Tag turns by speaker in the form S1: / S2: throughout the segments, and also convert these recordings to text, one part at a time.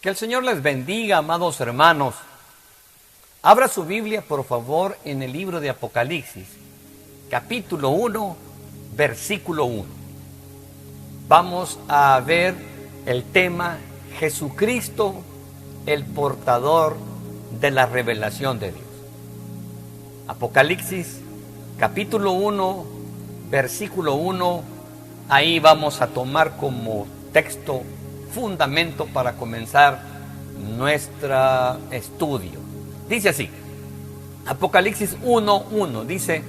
S1: Que el Señor les bendiga, amados hermanos. Abra su Biblia, por favor, en el libro de Apocalipsis, capítulo 1, versículo 1. Vamos a ver el tema Jesucristo, el portador de la revelación de Dios. Apocalipsis, capítulo 1, versículo 1. Ahí vamos a tomar como texto fundamento para comenzar nuestro estudio. Dice así, Apocalipsis 1:1, dice,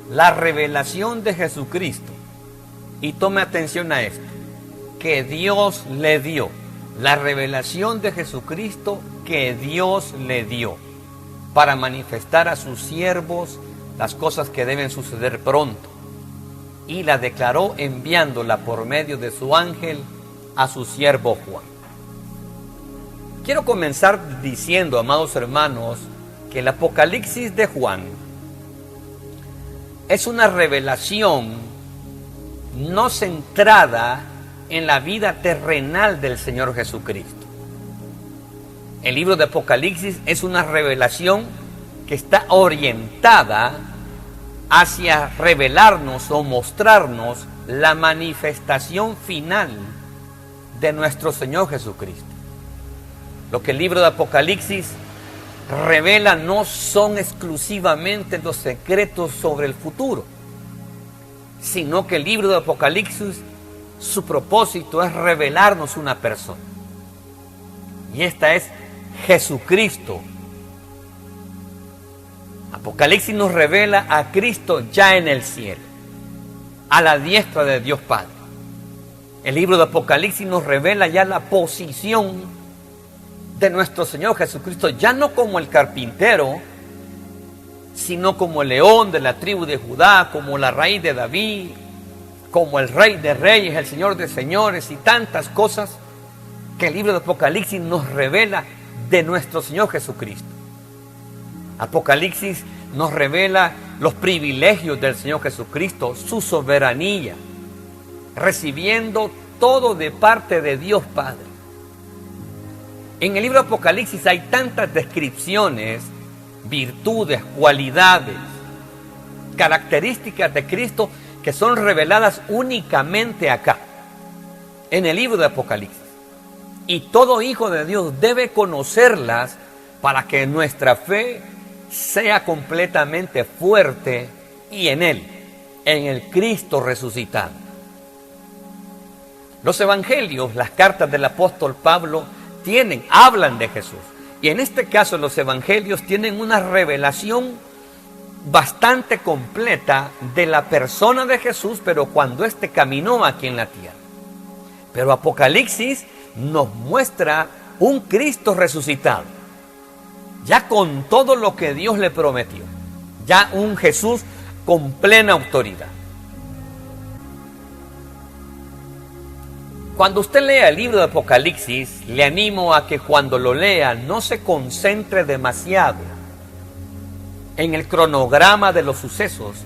S1: la revelación de Jesucristo. Y tome atención a esto, que Dios le dio. La revelación de Jesucristo que Dios le dio para manifestar a sus siervos las cosas que deben suceder pronto. Y la declaró enviándola por medio de su ángel a su siervo Juan. Quiero comenzar diciendo, amados hermanos, que el Apocalipsis de Juan es una revelación no centrada en la vida terrenal del Señor Jesucristo. El libro de Apocalipsis es una revelación que está orientada hacia revelarnos o mostrarnos la manifestación final de nuestro Señor Jesucristo. Lo que el libro de Apocalipsis revela no son exclusivamente los secretos sobre el futuro, sino que el libro de Apocalipsis, su propósito es revelarnos una persona. Y esta es Jesucristo. Apocalipsis nos revela a Cristo ya en el cielo, a la diestra de Dios Padre. El libro de Apocalipsis nos revela ya la posición de nuestro Señor Jesucristo, ya no como el carpintero, sino como el león de la tribu de Judá, como la raíz de David, como el Rey de Reyes, el Señor de Señores y tantas cosas que el libro de Apocalipsis nos revela de nuestro Señor Jesucristo. Apocalipsis nos revela los privilegios del Señor Jesucristo, su soberanía, recibiendo todo de parte de Dios Padre. En el libro de Apocalipsis hay tantas descripciones, virtudes, cualidades, características de Cristo que son reveladas únicamente acá, en el libro de Apocalipsis. Y todo hijo de Dios debe conocerlas para que nuestra fe sea completamente fuerte y en Él, en el Cristo resucitado. Los evangelios, las cartas del apóstol Pablo, hablan de Jesús. Y en este caso los evangelios tienen una revelación bastante completa de la persona de Jesús, pero cuando éste caminó aquí en la tierra. Pero Apocalipsis nos muestra un Cristo resucitado, ya con todo lo que Dios le prometió, ya un Jesús con plena autoridad. Cuando usted lea el libro de Apocalipsis, le animo a que cuando lo lea no se concentre demasiado en el cronograma de los sucesos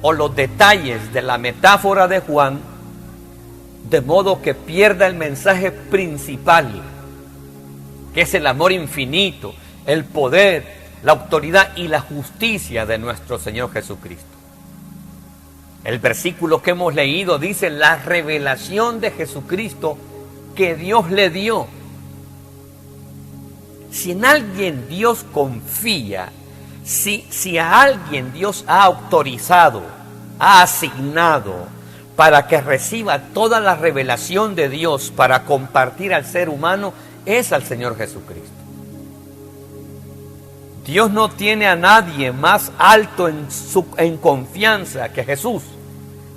S1: o los detalles de la metáfora de Juan, de modo que pierda el mensaje principal, que es el amor infinito, el poder, la autoridad y la justicia de nuestro Señor Jesucristo. El versículo que hemos leído dice la revelación de Jesucristo que Dios le dio. Si en alguien Dios confía, si a alguien Dios ha autorizado, ha asignado para que reciba toda la revelación de Dios para compartir al ser humano, es al Señor Jesucristo. Dios no tiene a nadie más alto en confianza que Jesús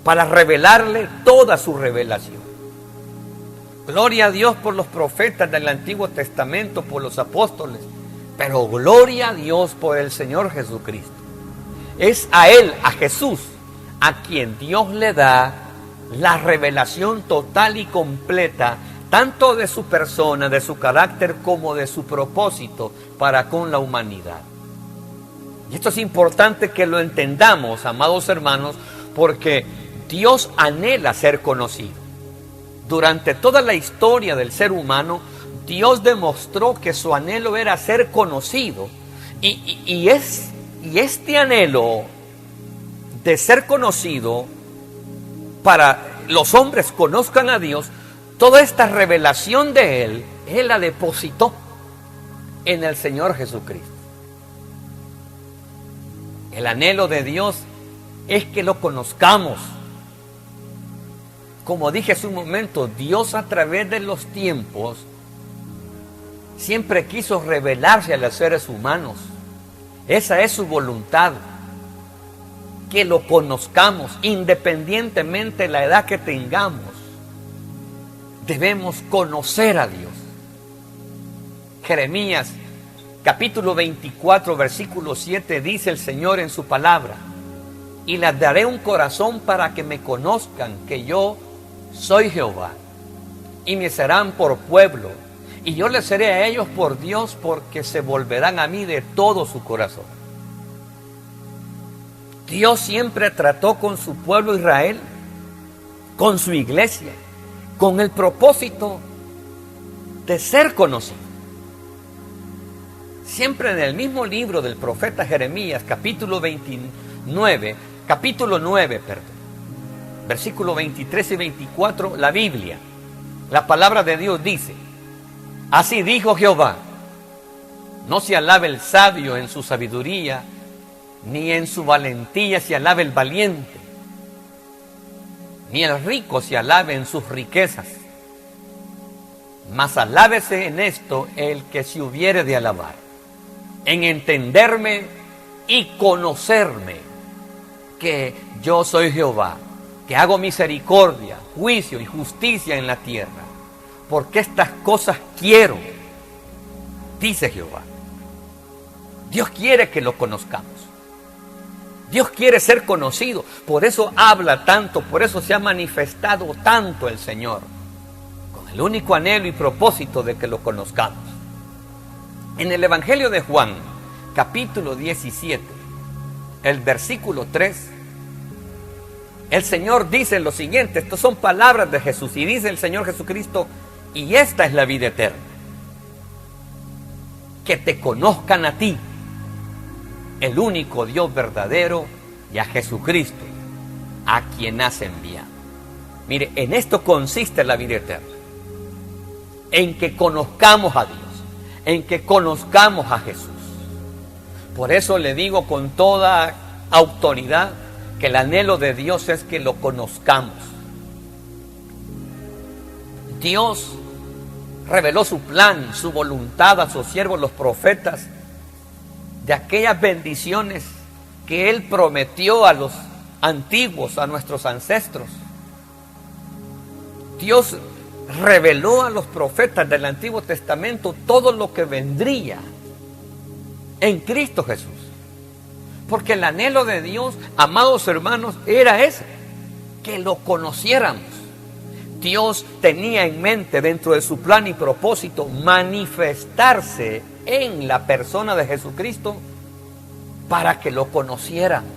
S1: para revelarle toda su revelación. Gloria a Dios por los profetas del Antiguo Testamento, por los apóstoles, pero gloria a Dios por el Señor Jesucristo. Es a Él, a Jesús, a quien Dios le da la revelación total y completa, tanto de su persona, de su carácter, como de su propósito para con la humanidad. Y esto es importante que lo entendamos, amados hermanos, porque Dios anhela ser conocido. Durante toda la historia del ser humano, Dios demostró que su anhelo era ser conocido. Y este anhelo de ser conocido, para los hombres conozcan a Dios, toda esta revelación de Él la depositó en el Señor Jesucristo. El anhelo de Dios es que lo conozcamos. Como dije hace un momento, Dios a través de los tiempos siempre quiso revelarse a los seres humanos. Esa es su voluntad, que lo conozcamos independientemente de la edad que tengamos. Debemos conocer a Dios. Jeremías capítulo 24 versículo 7 dice el Señor en su palabra: y les daré un corazón para que me conozcan que yo soy Jehová, y me serán por pueblo, y yo les seré a ellos por Dios, porque se volverán a mí de todo su corazón. Dios siempre trató con su pueblo Israel, con su iglesia, con el propósito de ser conocido. Siempre en el mismo libro del profeta Jeremías, capítulo 9, versículo 23 y 24, la Biblia, la palabra de Dios dice: así dijo Jehová, no se alabe el sabio en su sabiduría, ni en su valentía se alabe el valiente, ni el rico se alabe en sus riquezas, mas alábese en esto el que se hubiere de alabar, en entenderme y conocerme, que yo soy Jehová, que hago misericordia, juicio y justicia en la tierra, porque estas cosas quiero, dice Jehová. Dios quiere que lo conozcamos. Dios quiere ser conocido, por eso habla tanto, por eso se ha manifestado tanto el Señor, con el único anhelo y propósito de que lo conozcamos. En el Evangelio de Juan, capítulo 17, el versículo 3, el Señor dice lo siguiente, estas son palabras de Jesús, y dice el Señor Jesucristo: y esta es la vida eterna, que te conozcan a ti, el único Dios verdadero, y a Jesucristo, a quien has enviado. Mire, en esto consiste la vida eterna, en que conozcamos a Dios, en que conozcamos a Jesús. Por eso le digo con toda autoridad que el anhelo de Dios es que lo conozcamos. Dios reveló su plan, su voluntad a sus siervos los profetas, de aquellas bendiciones que Él prometió a los antiguos, a nuestros ancestros. Dios reveló a los profetas del Antiguo Testamento todo lo que vendría en Cristo Jesús. Porque el anhelo de Dios, amados hermanos, era ese, que lo conociéramos. Dios tenía en mente, dentro de su plan y propósito, manifestarse en la persona de Jesucristo para que lo conociéramos.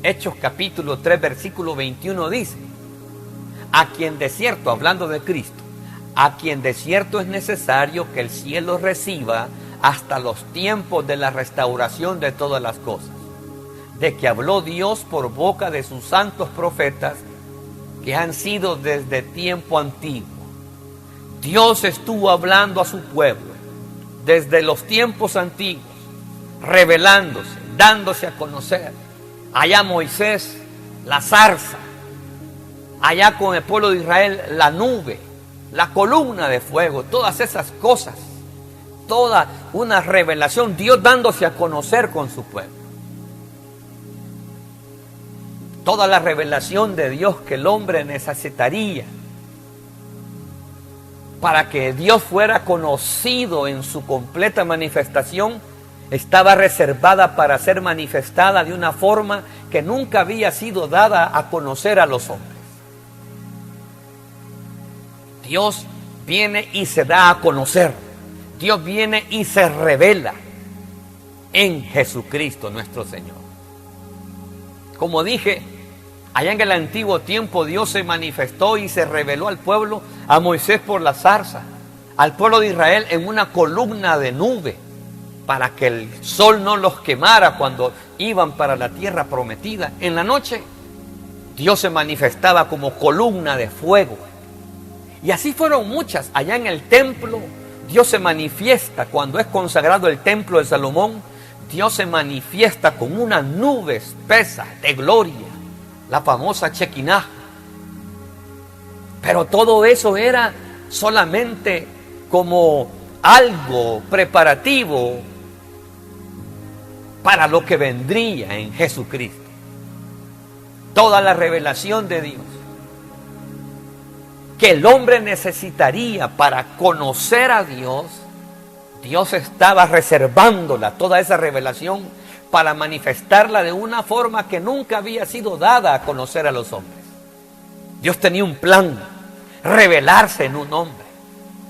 S1: Hechos capítulo 3 versículo 21 dice: a quien de cierto, hablando de Cristo, a quien de cierto es necesario que el cielo reciba hasta los tiempos de la restauración de todas las cosas, de que habló Dios por boca de sus santos profetas, que han sido desde tiempo antiguo. Dios estuvo hablando a su pueblo desde los tiempos antiguos, revelándose, dándose a conocer. Allá Moisés, la zarza; allá con el pueblo de Israel, la nube, la columna de fuego, todas esas cosas, toda una revelación, Dios dándose a conocer con su pueblo. Toda la revelación de Dios que el hombre necesitaría para que Dios fuera conocido en su completa manifestación, estaba reservada para ser manifestada de una forma que nunca había sido dada a conocer a los hombres. Dios viene y se da a conocer. Dios viene y se revela en Jesucristo nuestro Señor. Como dije, allá en el antiguo tiempo Dios se manifestó y se reveló al pueblo, a Moisés por la zarza, al pueblo de Israel en una columna de nube para que el sol no los quemara cuando iban para la tierra prometida. En la noche Dios se manifestaba como columna de fuego. Y así fueron muchas. Allá en el templo Dios se manifiesta cuando es consagrado el templo de Salomón. Dios se manifiesta con una nube espesa de gloria, la famosa Shekinah. Pero todo eso era solamente como algo preparativo para lo que vendría en Jesucristo. Toda la revelación de Dios que el hombre necesitaría para conocer a Dios, Dios estaba reservándola, toda esa revelación, para manifestarla de una forma que nunca había sido dada a conocer a los hombres. Dios tenía un plan: revelarse en un hombre,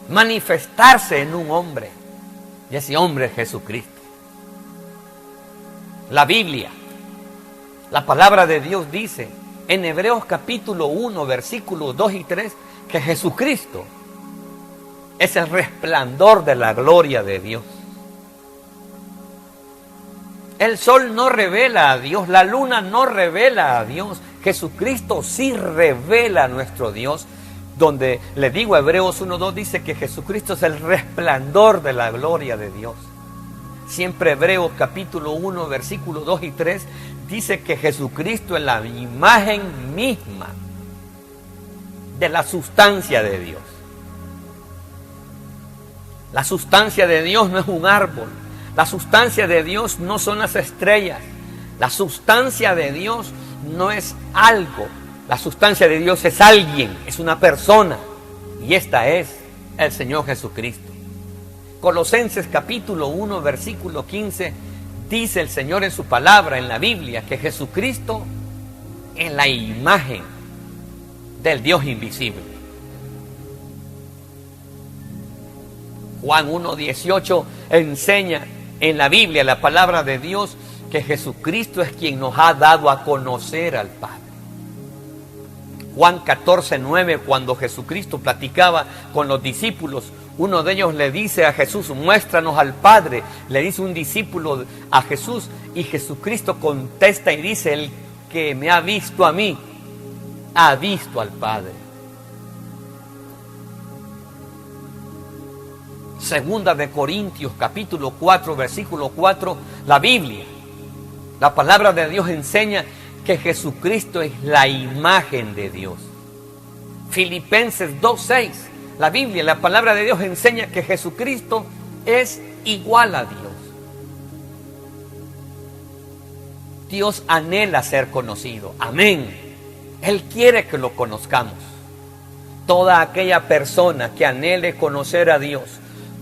S1: manifestarse en un hombre, y ese hombre es Jesucristo. La Biblia, la palabra de Dios dice en Hebreos capítulo 1, versículos 2 y 3, que Jesucristo es el resplandor de la gloria de Dios. El sol no revela a Dios, la luna no revela a Dios. Jesucristo sí revela a nuestro Dios. Donde le digo, Hebreos 1:2 dice que Jesucristo es el resplandor de la gloria de Dios. Siempre Hebreos capítulo 1, versículos 2 y 3 dice que Jesucristo es la imagen misma de la sustancia de Dios. La sustancia de Dios no es un árbol. La sustancia de Dios no son las estrellas. La sustancia de Dios no es algo. La sustancia de Dios es alguien, es una persona. Y esta es el Señor Jesucristo. Colosenses capítulo 1, versículo 15, dice el Señor en su palabra, en la Biblia, que Jesucristo es la imagen del Dios invisible. Juan 1:18 enseña en la Biblia, la palabra de Dios, que Jesucristo es quien nos ha dado a conocer al Padre. Juan 14:9, cuando Jesucristo platicaba con los discípulos, uno de ellos le dice a Jesús: muéstranos al Padre. Le dice un discípulo a Jesús, y Jesucristo contesta y dice: el que me ha visto a mí, ha visto al Padre. Segunda de Corintios capítulo 4, versículo 4, la Biblia, la palabra de Dios enseña que Jesucristo es la imagen de Dios. Filipenses 2:6, la Biblia, la palabra de Dios enseña que Jesucristo es igual a Dios. Dios anhela ser conocido. Amén. Él quiere que lo conozcamos. Toda aquella persona que anhele conocer a Dios,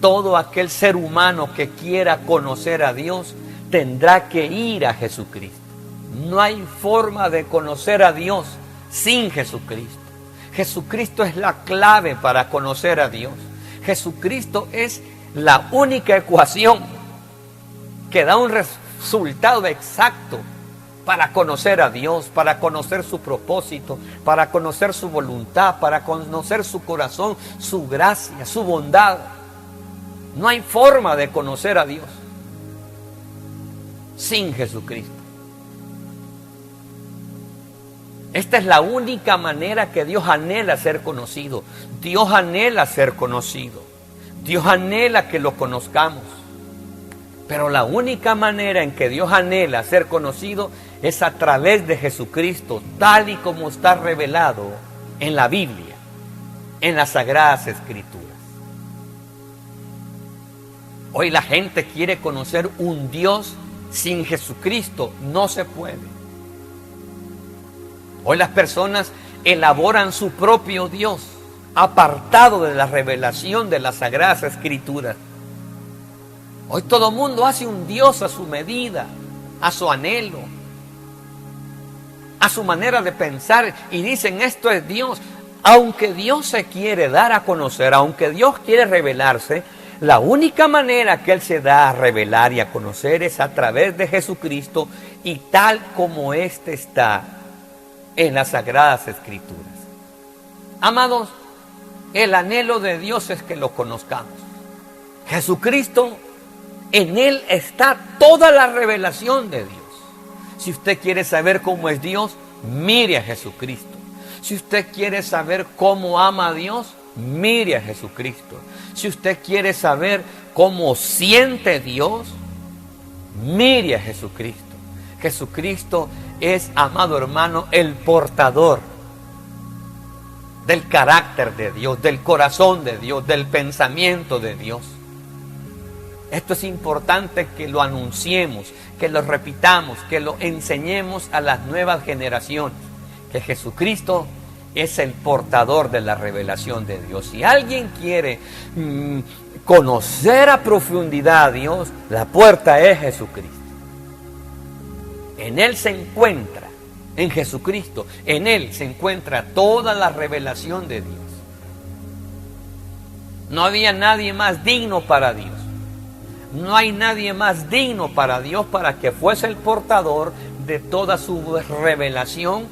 S1: todo aquel ser humano que quiera conocer a Dios, tendrá que ir a Jesucristo. No hay forma de conocer a Dios sin Jesucristo. Jesucristo es la clave para conocer a Dios. Jesucristo es la única ecuación que da un resultado exacto para conocer a Dios, para conocer su propósito, para conocer su voluntad, para conocer su corazón, su gracia, su bondad. No hay forma de conocer a Dios sin Jesucristo. Esta es la única manera que Dios anhela ser conocido. Dios anhela ser conocido. Dios anhela que lo conozcamos. Pero la única manera en que Dios anhela ser conocido es a través de Jesucristo, tal y como está revelado en la Biblia, en las Sagradas Escrituras. Hoy la gente quiere conocer un Dios sin Jesucristo. No se puede. Hoy las personas elaboran su propio Dios, apartado de la revelación de las Sagradas Escrituras. Hoy todo el mundo hace un Dios a su medida, a su anhelo, a su manera de pensar, y dicen: esto es Dios. Aunque Dios se quiere dar a conocer, aunque Dios quiere revelarse, la única manera que Él se da a revelar y a conocer es a través de Jesucristo, y tal como éste está en las Sagradas Escrituras. Amados, El anhelo de Dios es que lo conozcamos. Jesucristo, en Él está toda la revelación de Dios. Si usted quiere saber cómo es Dios, mire a Jesucristo. Si usted quiere saber cómo ama a Dios, mire a Jesucristo. Si usted quiere saber cómo siente Dios, mire a Jesucristo. Jesucristo es, amado hermano, el portador del carácter de Dios, del corazón de Dios, del pensamiento de Dios. Esto es importante que lo anunciemos, que lo repitamos, que lo enseñemos a las nuevas generaciones, que Jesucristo es el portador de la revelación de Dios. Si alguien quiere conocer a profundidad a Dios, la puerta es Jesucristo. En Él se encuentra, en Jesucristo, en Él se encuentra toda la revelación de Dios. No había nadie más digno para Dios. No hay nadie más digno para Dios para que fuese el portador de toda su revelación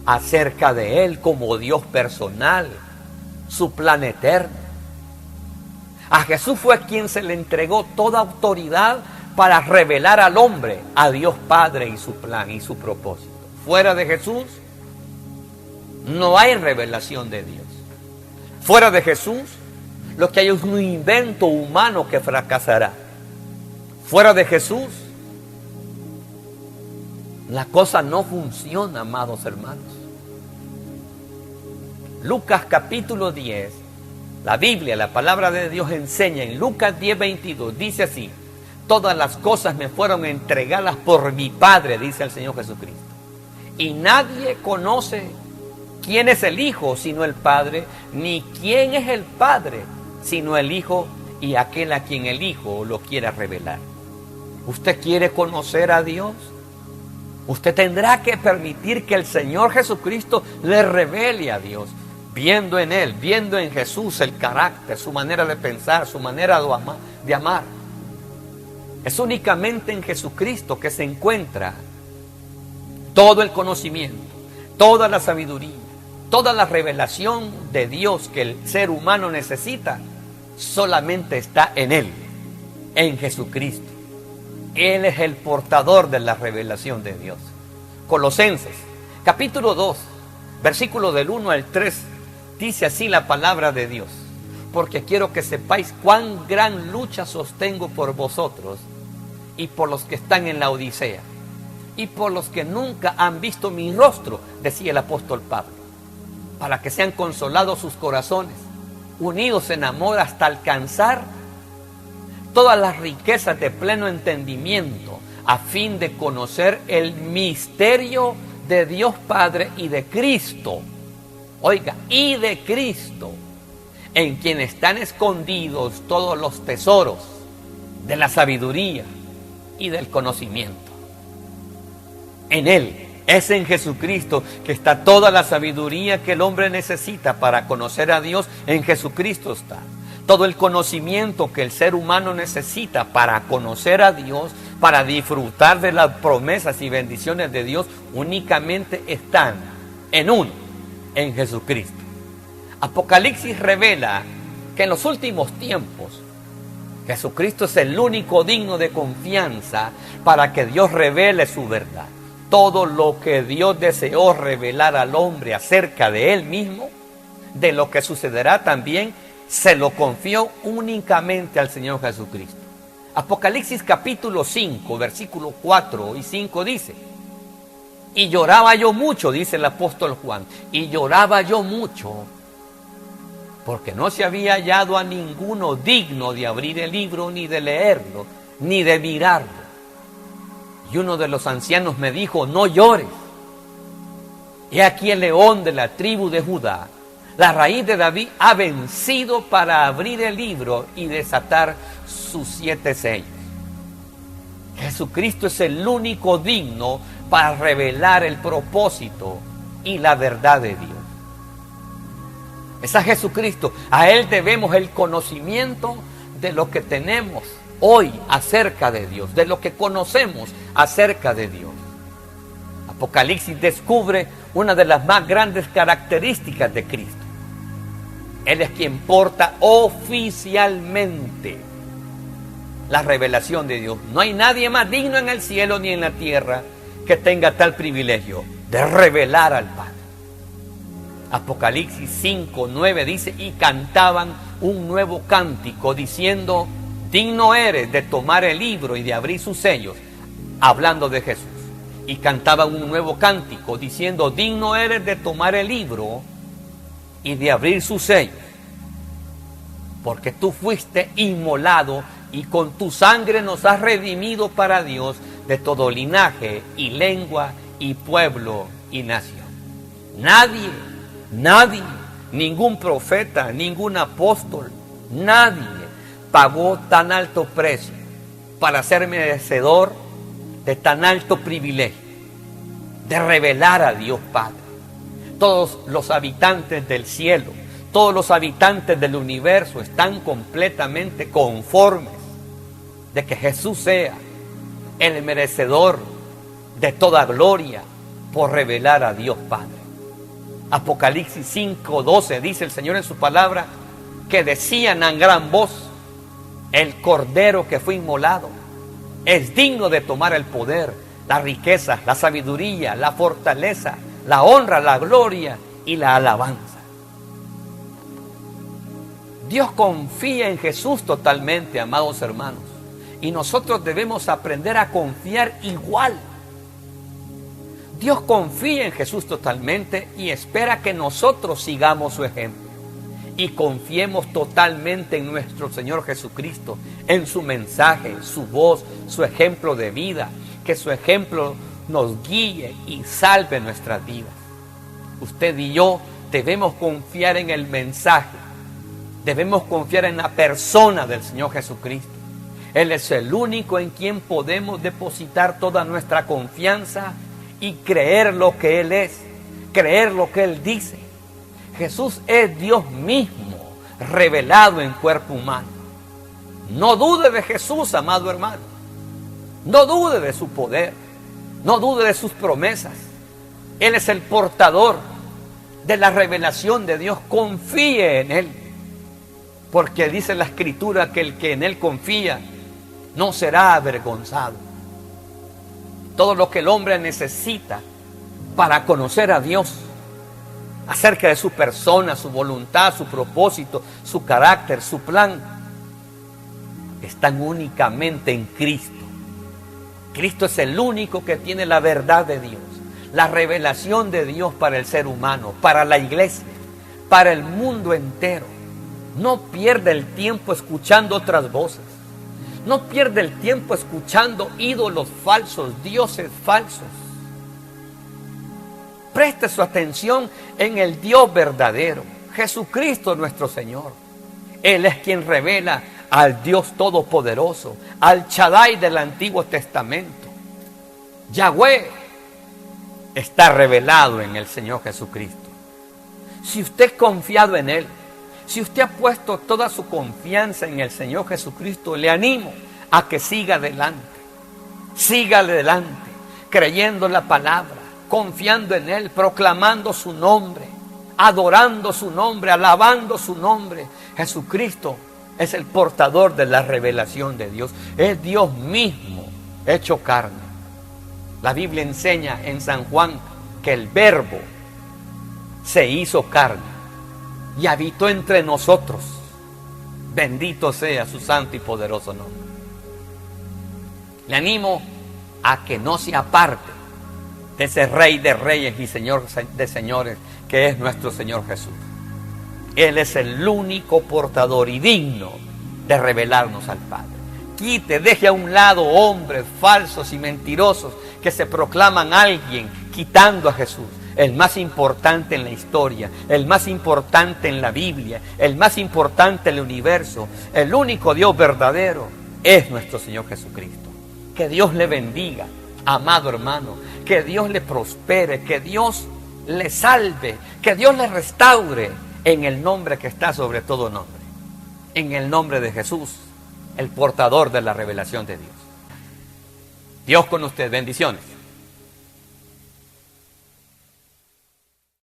S1: acerca de Él como Dios personal, su plan eterno. A Jesús fue quien se le entregó toda autoridad para revelar al hombre a Dios Padre y su plan y su propósito. Fuera de Jesús no hay revelación de Dios. Fuera de Jesús lo que hay es un invento humano que fracasará. Fuera de Jesús la cosa no funciona, amados hermanos. Lucas capítulo 10, la Biblia, la palabra de Dios enseña en Lucas 10:22, dice así: todas las cosas me fueron entregadas por mi Padre, dice el Señor Jesucristo. Y nadie conoce quién es el Hijo sino el Padre, ni quién es el Padre sino el Hijo y aquel a quien el Hijo lo quiera revelar. ¿Usted quiere conocer a Dios? Usted tendrá que permitir que el Señor Jesucristo le revele a Dios, viendo en Él, viendo en Jesús el carácter, su manera de pensar, su manera de amar. Es únicamente en Jesucristo que se encuentra todo el conocimiento, toda la sabiduría, toda la revelación de Dios que el ser humano necesita. Solamente está en Él, en Jesucristo. Él es el portador de la revelación de Dios. Colosenses, capítulo 2, versículo del 1 al 3, dice así la palabra de Dios: porque quiero que sepáis cuán gran lucha sostengo por vosotros y por los que están en la Odisea y por los que nunca han visto mi rostro, decía el apóstol Pablo, para que sean consolados sus corazones, unidos en amor hasta alcanzar todas las riquezas de pleno entendimiento, a fin de conocer el misterio de Dios Padre y de Cristo. Oiga, y de Cristo, en quien están escondidos todos los tesoros de la sabiduría y del conocimiento. En Él, es en Jesucristo que está toda la sabiduría que el hombre necesita para conocer a Dios. En Jesucristo está todo el conocimiento que el ser humano necesita para conocer a Dios, para disfrutar de las promesas y bendiciones de Dios. Únicamente están en uno, en Jesucristo. Apocalipsis revela que en los últimos tiempos Jesucristo es el único digno de confianza para que Dios revele su verdad. Todo lo que Dios deseó revelar al hombre acerca de Él mismo, de lo que sucederá también, se lo confió únicamente al Señor Jesucristo. Apocalipsis capítulo 5, versículo 4 y 5 dice: y lloraba yo mucho, dice el apóstol Juan, y lloraba yo mucho, porque no se había hallado a ninguno digno de abrir el libro, ni de leerlo, ni de mirarlo. Y uno de los ancianos me dijo: no llores. He aquí el león de la tribu de Judá, la raíz de David, ha vencido para abrir el libro y desatar sus 7 sellos. Jesucristo es el único digno para revelar el propósito y la verdad de Dios. Es a Jesucristo. A Él debemos el conocimiento de lo que tenemos hoy acerca de Dios, de lo que conocemos acerca de Dios. Apocalipsis descubre una de las más grandes características de Cristo. Él es quien porta oficialmente la revelación de Dios. No hay nadie más digno en el cielo ni en la tierra que tenga tal privilegio de revelar al Padre. Apocalipsis 5:9 dice: y cantaban un nuevo cántico diciendo: digno eres de tomar el libro y de abrir sus sellos, hablando de Jesús. Y cantaban un nuevo cántico diciendo: digno eres de tomar el libro y de abrir sus sellos, porque tú fuiste inmolado y con tu sangre nos has redimido para Dios de todo linaje y lengua y pueblo y nación. Nadie, ningún profeta, ningún apóstol, nadie pagó tan alto precio para ser merecedor de tan alto privilegio de revelar a Dios Padre. Todos los habitantes del cielo, todos los habitantes del universo están completamente conformes de que Jesús sea el merecedor de toda gloria por revelar a Dios Padre. Apocalipsis 5:12 dice el Señor en su palabra que decían a gran voz: el Cordero que fue inmolado es digno de tomar el poder, la riqueza, la sabiduría, la fortaleza, la honra, la gloria y la alabanza. Dios confía en Jesús totalmente, amados hermanos, y nosotros debemos aprender a confiar igual. Dios confía en Jesús totalmente y espera que nosotros sigamos su ejemplo y confiemos totalmente en nuestro Señor Jesucristo, en su mensaje, su voz, su ejemplo de vida, que su ejemplo nos guíe y salve nuestras vidas. Usted y yo debemos confiar en el mensaje, debemos confiar en la persona del Señor Jesucristo. Él es el único en quien podemos depositar toda nuestra confianza y creer lo que Él es, creer lo que Él dice. Jesús es Dios mismo, revelado en cuerpo humano. No dude de Jesús, amado hermano. No dude de su poder. No dude de sus promesas. Él es el portador de la revelación de Dios. Confíe en Él. Porque dice la Escritura que el que en Él confía no será avergonzado. Todo lo que el hombre necesita para conocer a Dios, acerca de su persona, su voluntad, su propósito, su carácter, su plan, están únicamente en Cristo. Cristo es el único que tiene la verdad de Dios, la revelación de Dios para el ser humano, para la iglesia, para el mundo entero. No pierda el tiempo escuchando otras voces. No pierda el tiempo escuchando ídolos falsos, dioses falsos. Preste su atención en el Dios verdadero, Jesucristo nuestro Señor. Él es quien revela al Dios Todopoderoso, al Shaddai del Antiguo Testamento. Yahweh está revelado en el Señor Jesucristo. Si usted ha confiado en Él, si usted ha puesto toda su confianza en el Señor Jesucristo, le animo a que siga adelante. Siga adelante, creyendo la palabra, confiando en Él, proclamando su nombre, adorando su nombre, alabando su nombre. Jesucristo es el portador de la revelación de Dios. Es Dios mismo hecho carne. La Biblia enseña en San Juan que el Verbo se hizo carne y habitó entre nosotros. Bendito sea su santo y poderoso nombre. Le animo a que no se aparte de ese Rey de Reyes y Señor de Señores que es nuestro Señor Jesús. Él es el único portador y digno de revelarnos al Padre. Deje a un lado hombres falsos y mentirosos que se proclaman alguien quitando a Jesús, el más importante en la historia, el más importante en la Biblia, el más importante en el universo. El único Dios verdadero es nuestro Señor Jesucristo. Que Dios le bendiga, amado hermano, que Dios le prospere, que Dios le salve, que Dios le restaure en el nombre que está sobre todo nombre, en el nombre de Jesús, el portador de la revelación de Dios. Dios con usted, bendiciones.